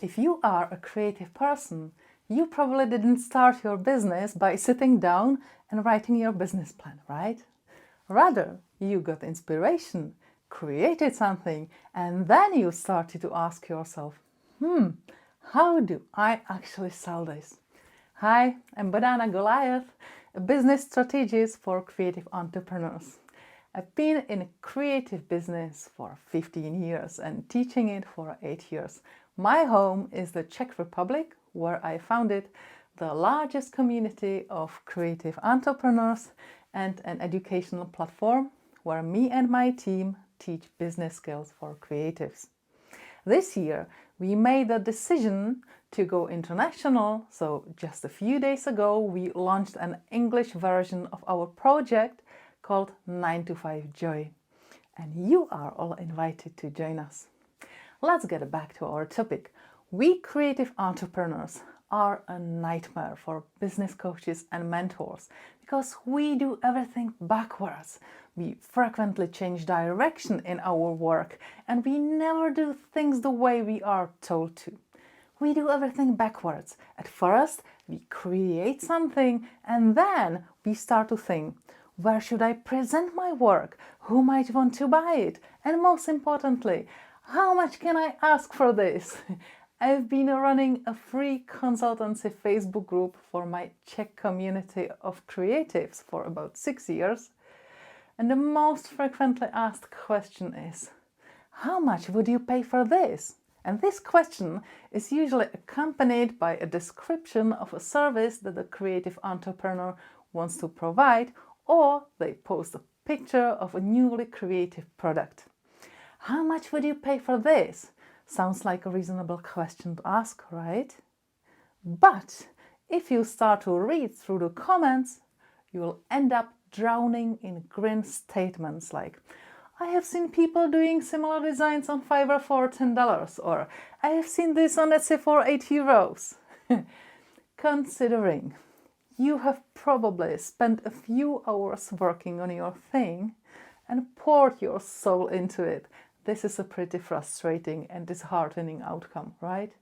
If you are a creative person, you probably didn't start your business by sitting down and writing your business plan, right? Rather, you got inspiration, created something, and then you started to ask yourself, how do I actually sell this? Hi, I'm Bohdana Goliath, a business strategist for creative entrepreneurs. I've been in creative business for 15 years and teaching it for 8 years. My home is the Czech Republic, where I founded the largest community of creative entrepreneurs and an educational platform where me and my team teach business skills for creatives. This year, we made the decision to go international, so just a few days ago we launched an English version of our project called 9 to 5 Joy. And you are all invited to join us. Let's get back to our topic. We creative entrepreneurs are a nightmare for business coaches and mentors because we do everything backwards. We frequently change direction in our work and we never do things the way we are told to. We do everything backwards. At first, we create something and then we start to think, where should I present my work? Who might want to buy it? And most importantly, how much can I ask for this? I've been running a free consultancy Facebook group for my Czech community of creatives for about 6 years. And the most frequently asked question is, how much would you pay for this? And this question is usually accompanied by a description of a service that the creative entrepreneur wants to provide, or they post a picture of a newly creative product. How much would you pay for this? Sounds like a reasonable question to ask, right? But if you start to read through the comments, you will end up drowning in grim statements like, I have seen people doing similar designs on Fiverr for $10, or I have seen this on Etsy for €8. Considering you have probably spent a few hours working on your thing and poured your soul into it, this is a pretty frustrating and disheartening outcome, right?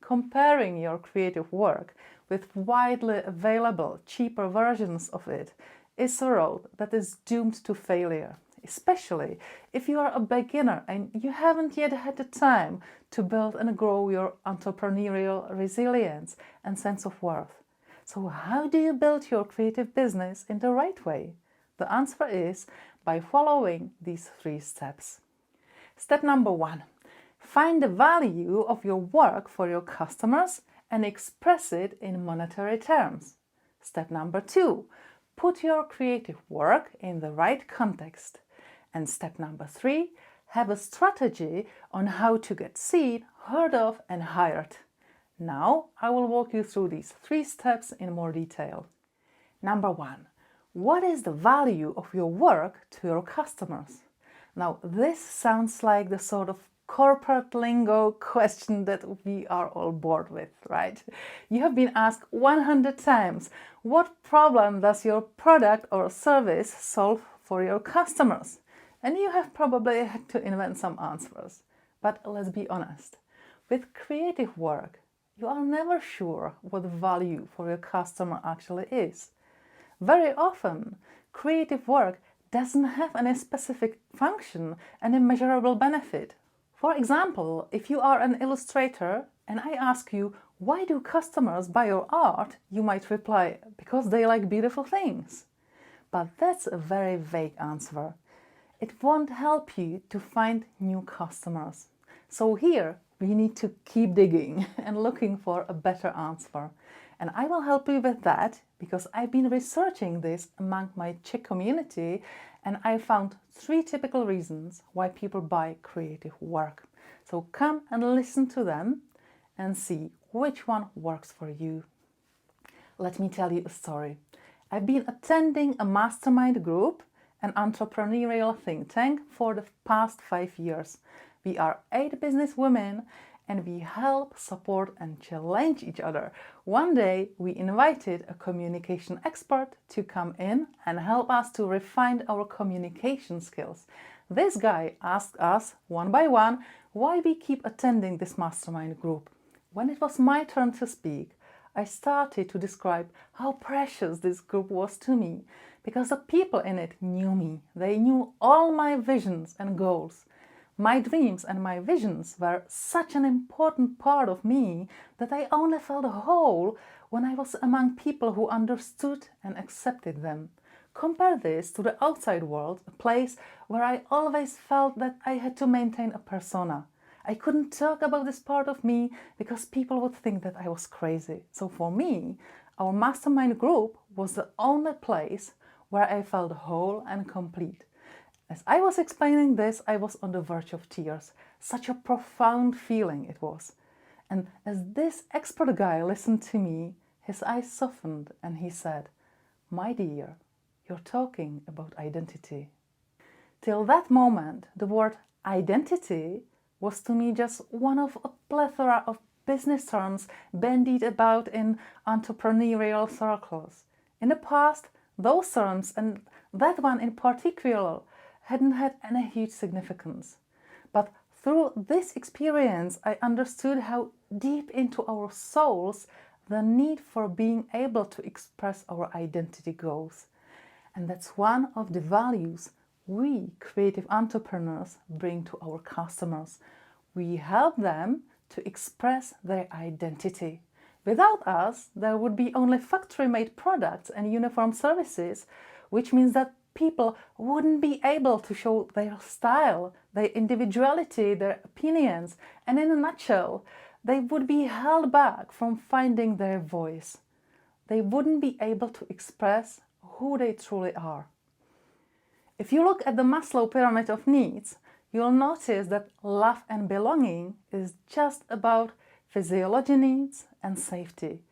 Comparing your creative work with widely available, cheaper versions of it is a road that is doomed to failure, especially if you are a beginner and you haven't yet had the time to build and grow your entrepreneurial resilience and sense of worth. So how do you build your creative business in the right way? The answer is by following these 3 steps. Step number 1. Find the value of your work for your customers and express it in monetary terms. Step number 2. Put your creative work in the right context. And step number 3. Have a strategy on how to get seen, heard of and hired. Now I will walk you through these 3 steps in more detail. Number 1. What is the value of your work to your customers? Now this sounds like the sort of corporate lingo question that we are all bored with, right? You have been asked 100 times, what problem does your product or service solve for your customers? And you have probably had to invent some answers. But let's be honest, with creative work, you are never sure what the value for your customer actually is. Very often, creative work doesn't have any specific function and a measurable benefit. For example, if you are an illustrator and I ask you, why do customers buy your art? You might reply, because they like beautiful things. But that's a very vague answer. It won't help you to find new customers. So here, we need to keep digging and looking for a better answer. And I will help you with that because I've been researching this among my Czech community and I found 3 typical reasons why people buy creative work. So come and listen to them and see which one works for you. Let me tell you a story. I've been attending a mastermind group, an entrepreneurial think tank, for the past 5 years. We are 8 business women and we help, support and challenge each other. One day we invited a communication expert to come in and help us to refine our communication skills. This guy asked us one by one why we keep attending this mastermind group. When it was my turn to speak, I started to describe how precious this group was to me, because the people in it knew me. They knew all my visions and goals. My dreams and my visions were such an important part of me that I only felt whole when I was among people who understood and accepted them. Compare this to the outside world, a place where I always felt that I had to maintain a persona. I couldn't talk about this part of me because people would think that I was crazy. So for me, our mastermind group was the only place where I felt whole and complete. As I was explaining this, I was on the verge of tears. Such a profound feeling it was. And as this expert guy listened to me, his eyes softened and he said, "My dear, you're talking about identity." Till that moment, the word identity was to me just one of a plethora of business terms bandied about in entrepreneurial circles. In the past, those terms, and that one in particular, hadn't had any huge significance. But through this experience, I understood how deep into our souls the need for being able to express our identity goes. And that's one of the values we creative entrepreneurs bring to our customers. We help them to express their identity. Without us, there would be only factory-made products and uniform services, which means that people wouldn't be able to show their style, their individuality, their opinions, and in a nutshell, they would be held back from finding their voice. They wouldn't be able to express who they truly are. If you look at the Maslow pyramid of needs, you'll notice that love and belonging is just about physiology needs and safety.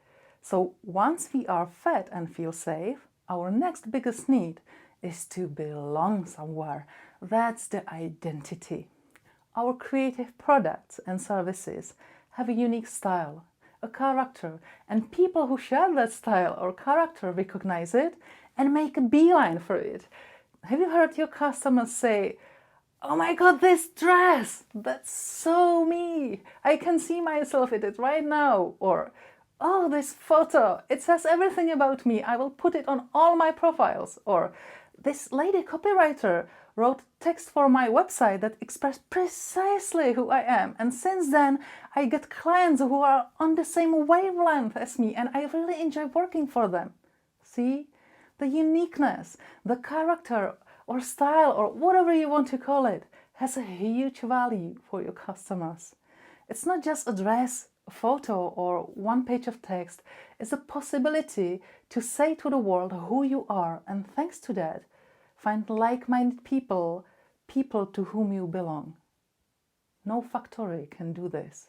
So once we are fed and feel safe, our next biggest need is to belong somewhere. That's the identity. Our creative products and services have a unique style, a character, and people who share that style or character recognize it and make a beeline for it. Have you heard your customers say, "Oh my God, this dress, that's so me. I can see myself in it right now." Or, "Oh, this photo, it says everything about me. I will put it on all my profiles." Or, "This lady copywriter wrote text for my website that expressed precisely who I am. And since then, I get clients who are on the same wavelength as me and I really enjoy working for them." See? The uniqueness, the character or style or whatever you want to call it has a huge value for your customers. It's not just a dress, a photo or one page of text. It's a possibility to say to the world who you are, and thanks to that, find like-minded people, people to whom you belong. No factory can do this.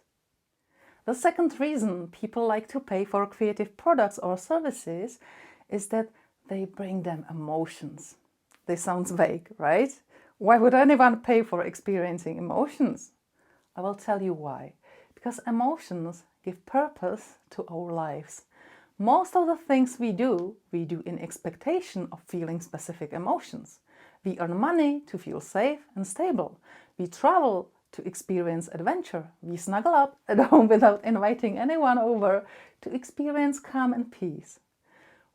The second reason people like to pay for creative products or services is that they bring them emotions. This sounds vague, right? Why would anyone pay for experiencing emotions? I will tell you why. Because emotions give purpose to our lives. Most of the things we do in expectation of feeling specific emotions. We earn money to feel safe and stable. We travel to experience adventure. We snuggle up at home without inviting anyone over to experience calm and peace.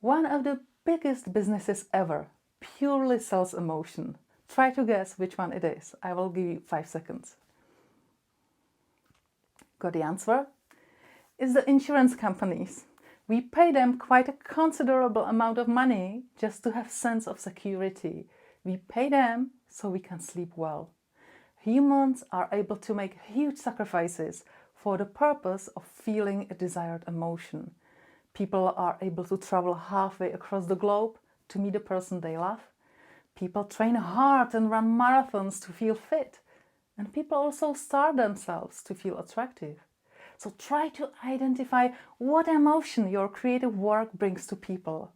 One of the biggest businesses ever purely sells emotion. Try to guess which one it is. I will give you 5 seconds. Got the answer? It's the insurance companies. We pay them quite a considerable amount of money just to have sense of security. We pay them so we can sleep well. Humans are able to make huge sacrifices for the purpose of feeling a desired emotion. People are able to travel halfway across the globe to meet the person they love. People train hard and run marathons to feel fit. And people also starve themselves to feel attractive. So try to identify what emotion your creative work brings to people.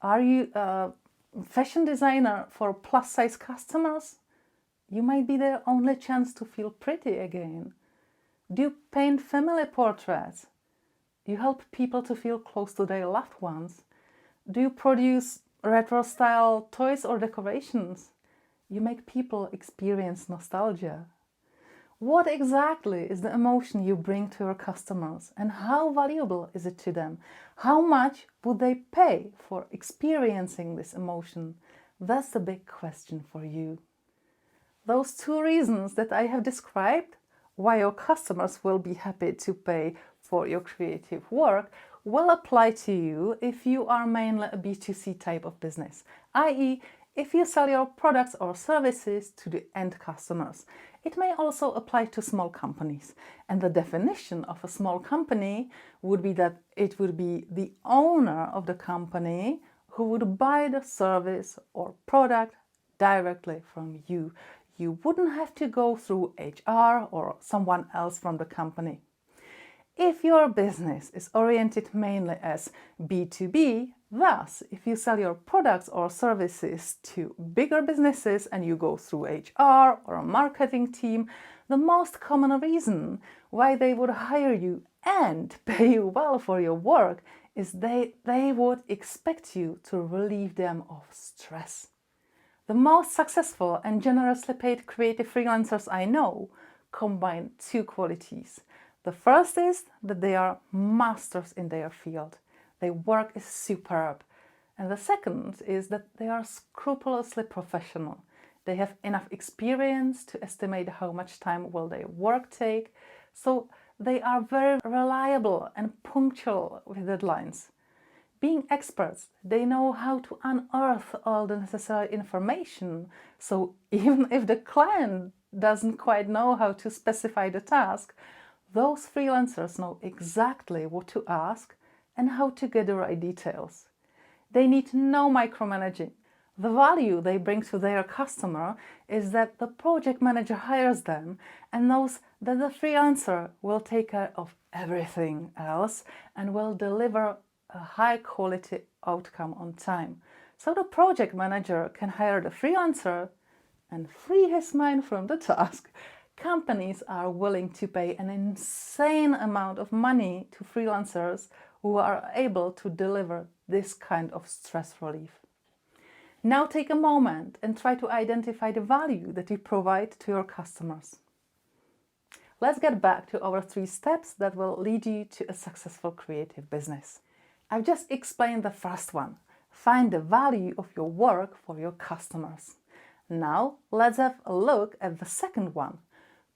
Are you a fashion designer for plus-size customers? You might be their only chance to feel pretty again. Do you paint family portraits? You help people to feel close to their loved ones. Do you produce retro-style toys or decorations? You make people experience nostalgia. What exactly is the emotion you bring to your customers and how valuable is it to them? How much would they pay for experiencing this emotion? That's the big question for you. Those two reasons that I have described, why your customers will be happy to pay for your creative work, will apply to you if you are mainly a B2C type of business, i.e., if you sell your products or services to the end customers. It may also apply to small companies. And the definition of a small company would be that it would be the owner of the company who would buy the service or product directly from you. You wouldn't have to go through HR or someone else from the company. If your business is oriented mainly as B2B, thus, if you sell your products or services to bigger businesses and you go through HR or a marketing team, the most common reason why they would hire you and pay you well for your work is they would expect you to relieve them of stress. The most successful and generously paid creative freelancers I know combine two qualities. The first is that they are masters in their field. Their work is superb. And the second is that they are scrupulously professional. They have enough experience to estimate how much time will their work take. So they are very reliable and punctual with deadlines. Being experts, they know how to unearth all the necessary information. So even if the client doesn't quite know how to specify the task, those freelancers know exactly what to ask and how to get the right details. They need no micromanaging. The value they bring to their customer is that the project manager hires them and knows that the freelancer will take care of everything else and will deliver a high quality outcome on time. So the project manager can hire the freelancer and free his mind from the task. Companies are willing to pay an insane amount of money to freelancers who are able to deliver this kind of stress relief. Now take a moment and try to identify the value that you provide to your customers. Let's get back to our 3 steps that will lead you to a successful creative business. I've just explained the first one. Find the value of your work for your customers. Now let's have a look at the second one.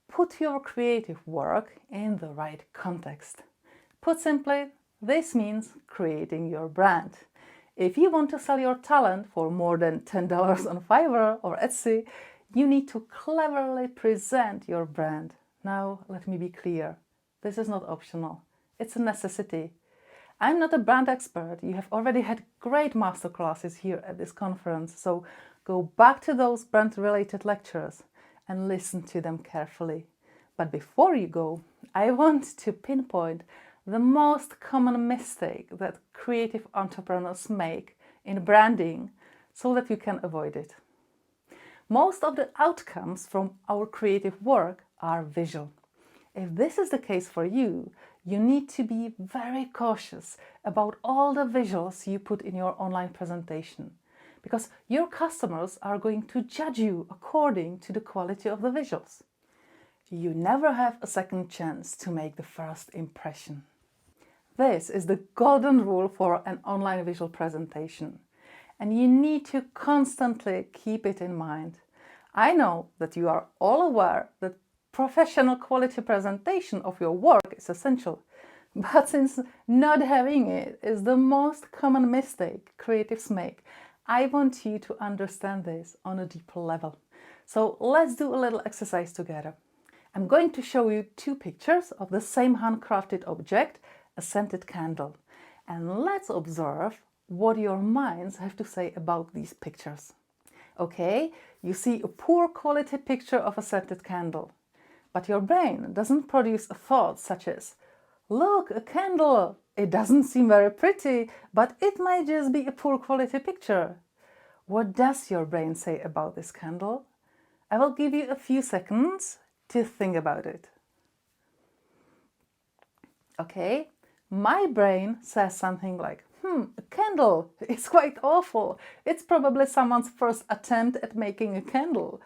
Put your creative work in the right context. Put simply, this means creating your brand. If you want to sell your talent for more than $10 on Fiverr or Etsy, you need to cleverly present your brand. Now, let me be clear. This is not optional. It's a necessity. I'm not a brand expert. You have already had great masterclasses here at this conference, so go back to those brand-related lectures and listen to them carefully. But before you go, I want to pinpoint the most common mistake that creative entrepreneurs make in branding so that you can avoid it. Most of the outcomes from our creative work are visual. If this is the case for you, you need to be very cautious about all the visuals you put in your online presentation, because your customers are going to judge you according to the quality of the visuals. You never have a second chance to make the first impression. This is the golden rule for an online visual presentation, and you need to constantly keep it in mind. I know that you are all aware that professional quality presentation of your work is essential, but since not having it is the most common mistake creatives make, I want you to understand this on a deeper level. So let's do a little exercise together. I'm going to show you 2 pictures of the same handcrafted object, a scented candle. And let's observe what your minds have to say about these pictures. Okay, you see a poor quality picture of a scented candle, but your brain doesn't produce a thought such as, look, a candle! It doesn't seem very pretty, but it might just be a poor quality picture. What does your brain say about this candle? I will give you a few seconds to think about it. Okay, my brain says something like, a candle, it's quite awful. It's probably someone's first attempt at making a candle.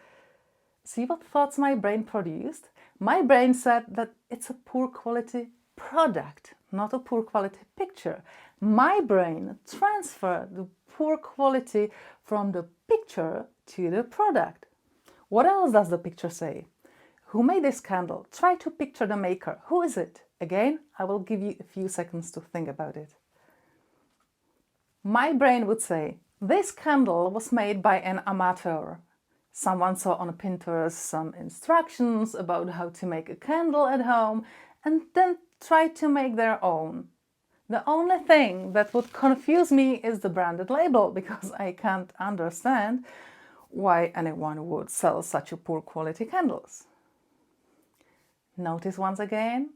See what thoughts my brain produced? My brain said that it's a poor quality product, not a poor quality picture. My brain transferred the poor quality from the picture to the product. What else does the picture say? Who made this candle? Try to picture the maker. Who is it? Again, I will give you a few seconds to think about it. My brain would say, this candle was made by an amateur. Someone saw on Pinterest some instructions about how to make a candle at home and then tried to make their own. The only thing that would confuse me is the branded label, because I can't understand why anyone would sell such a poor quality candles. Notice once again,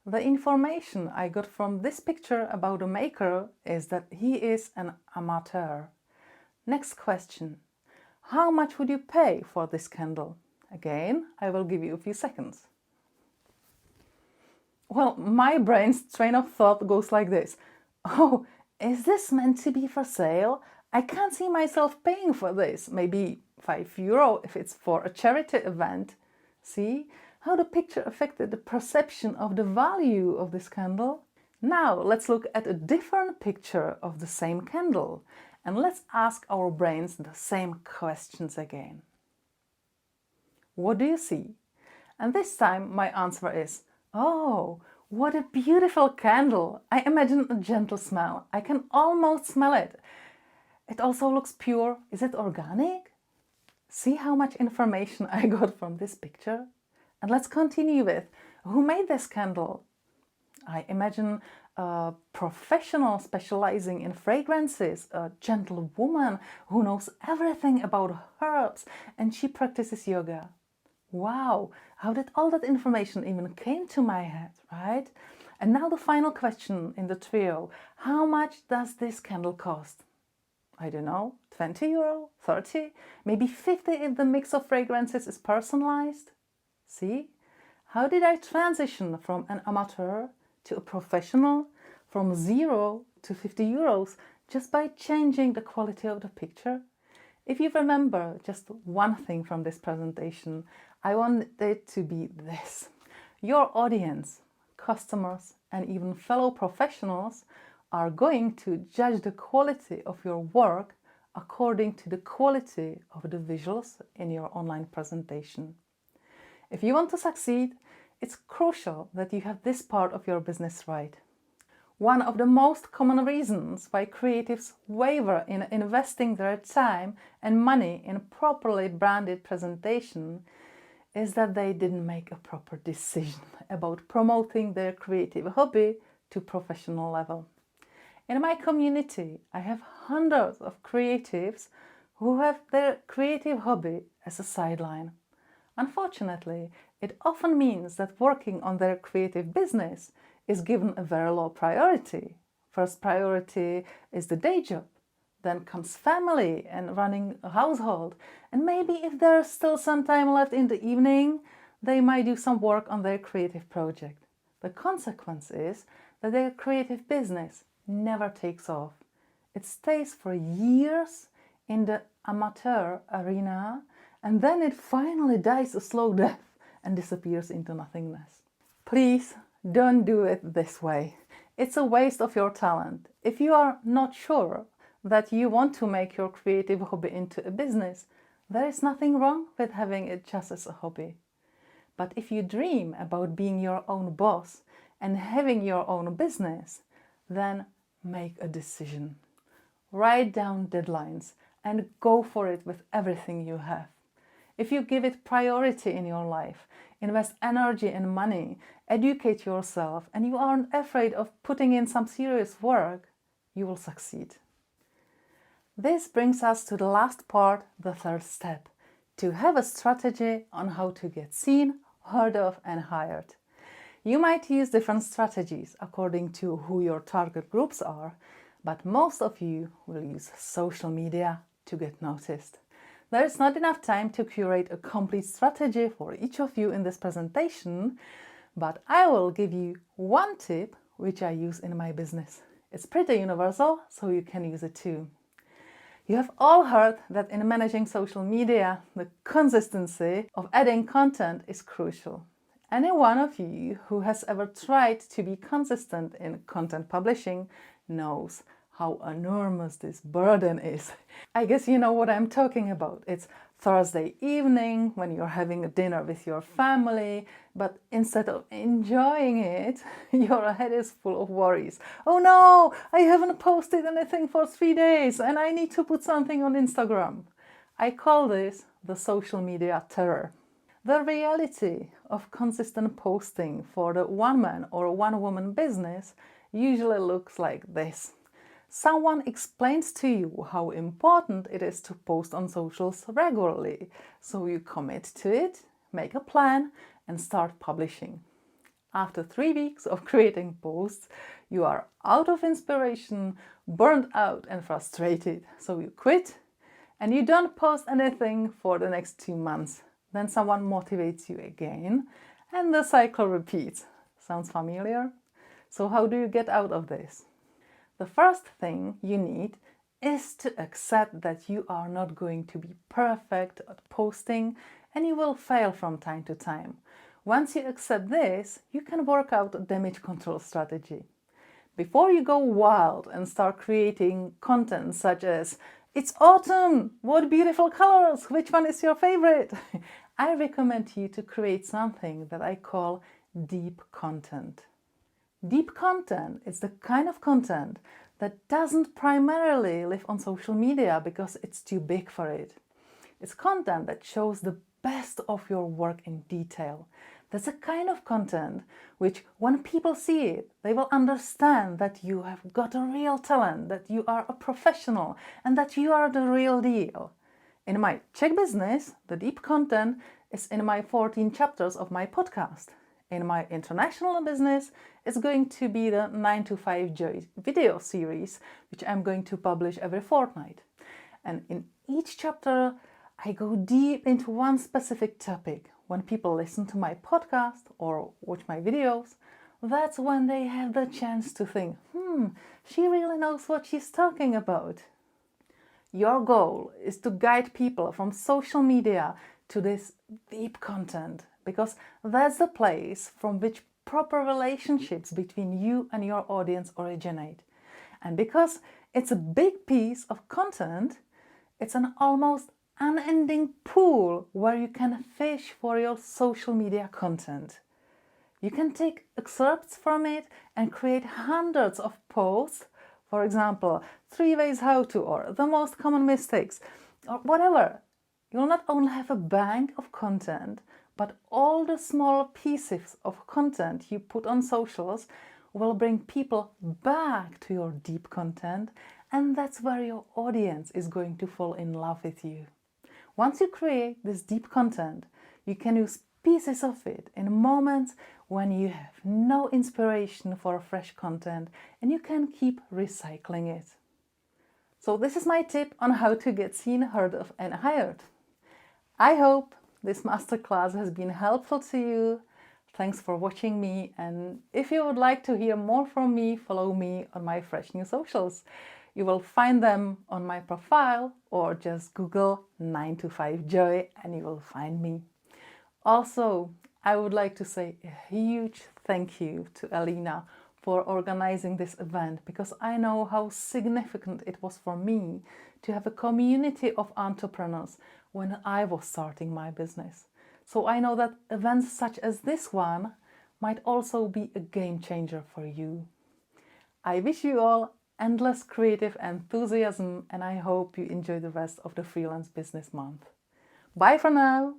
the information I got from this picture about the maker is that he is an amateur. Next question. How much would you pay for this candle? Again, I will give you a few seconds. Well, my brain's train of thought goes like this. Oh, is this meant to be for sale? I can't see myself paying for this. Maybe €5 if it's for a charity event. See how the picture affected the perception of the value of this candle? Now let's look at a different picture of the same candle and let's ask our brains the same questions again. What do you see? And this time my answer is, oh, what a beautiful candle! I imagine a gentle smell. I can almost smell it. It also looks pure. Is it organic? See how much information I got from this picture? And let's continue with, who made this candle? I imagine a professional specializing in fragrances, a gentle woman who knows everything about herbs, and she practices yoga. Wow, how did all that information even came to my head, right? And now the final question in the trio. How much does this candle cost? I don't know, €20, 30, maybe 50 if the mix of fragrances is personalized? See? How did I transition from an amateur to a professional, from 0 to €50 just by changing the quality of the picture? If you remember just one thing from this presentation, I want it to be this. Your audience, customers, and even fellow professionals are going to judge the quality of your work according to the quality of the visuals in your online presentation. If you want to succeed, it's crucial that you have this part of your business right. One of the most common reasons why creatives waver in investing their time and money in properly branded presentation is that they didn't make a proper decision about promoting their creative hobby to professional level. In my community, I have hundreds of creatives who have their creative hobby as a sideline. Unfortunately, it often means that working on their creative business is given a very low priority. First priority is the day job, then comes family and running a household, and maybe if there's still some time left in the evening, they might do some work on their creative project. The consequence is that their creative business never takes off. It stays for years in the amateur arena, and then it finally dies a slow death and disappears into nothingness. Please don't do it this way. It's a waste of your talent. If you are not sure that you want to make your creative hobby into a business, there is nothing wrong with having it just as a hobby. But if you dream about being your own boss and having your own business, then make a decision. Write down deadlines and go for it with everything you have. If you give it priority in your life, invest energy and money, educate yourself, and you aren't afraid of putting in some serious work, you will succeed. This brings us to the last part, the third step, to have a strategy on how to get seen, heard of, and hired. You might use different strategies according to who your target groups are, but most of you will use social media to get noticed. There is not enough time to curate a complete strategy for each of you in this presentation, but I will give you one tip which I use in my business. It's pretty universal, so you can use it too. You have all heard that in managing social media, the consistency of adding content is crucial. Any one of you who has ever tried to be consistent in content publishing knows how enormous this burden is. I guess you know what I'm talking about. It's Thursday evening when you're having a dinner with your family, but instead of enjoying it, your head is full of worries. Oh no, I haven't posted anything for 3 days and I need to put something on Instagram. I call this the social media terror. The reality of consistent posting for the one-man or one-woman business usually looks like this. Someone explains to you how important it is to post on socials regularly, so you commit to it, make a plan, and start publishing. After 3 weeks of creating posts, you are out of inspiration, burned out and frustrated, so you quit and you don't post anything for the next 2 months. Then someone motivates you again and the cycle repeats. Sounds familiar? So how do you get out of this? The first thing you need is to accept that you are not going to be perfect at posting and you will fail from time to time. Once you accept this, you can work out a damage control strategy. Before you go wild and start creating content such as "It's autumn! What beautiful colors! Which one is your favorite?" I recommend you to create something that I call deep content. Deep content is the kind of content that doesn't primarily live on social media because it's too big for it. It's content that shows the best of your work in detail. That's a kind of content which, when people see it, they will understand that you have got a real talent, that you are a professional, and that you are the real deal. In my Czech business, the deep content is in my 14 chapters of my podcast. In my international business, it's going to be the 9 to 5 Joy video series, which I'm going to publish every fortnight. And in each chapter, I go deep into one specific topic. When people listen to my podcast or watch my videos, that's when they have the chance to think, she really knows what she's talking about. Your goal is to guide people from social media to this deep content, because that's the place from which proper relationships between you and your audience originate. And because it's a big piece of content, it's an almost unending pool where you can fish for your social media content. You can take excerpts from it and create hundreds of posts, for example, 3 ways how to, or the most common mistakes, or whatever. You'll not only have a bank of content, but all the small pieces of content you put on socials will bring people back to your deep content, and that's where your audience is going to fall in love with you. Once you create this deep content, you can use pieces of it in moments when you have no inspiration for fresh content, and you can keep recycling it. So this is my tip on how to get seen, heard of, and hired. I hope this masterclass has been helpful to you. Thanks for watching me, and if you would like to hear more from me, follow me on my fresh new socials. You will find them on my profile, or just Google 9 to 5 Joy and you will find me. Also, I would like to say a huge thank you to Alina for organizing this event, because I know how significant it was for me to have a community of entrepreneurs when I was starting my business. So I know that events such as this one might also be a game changer for you. I wish you all endless creative enthusiasm, and I hope you enjoy the rest of the Freelance Business Month. Bye for now!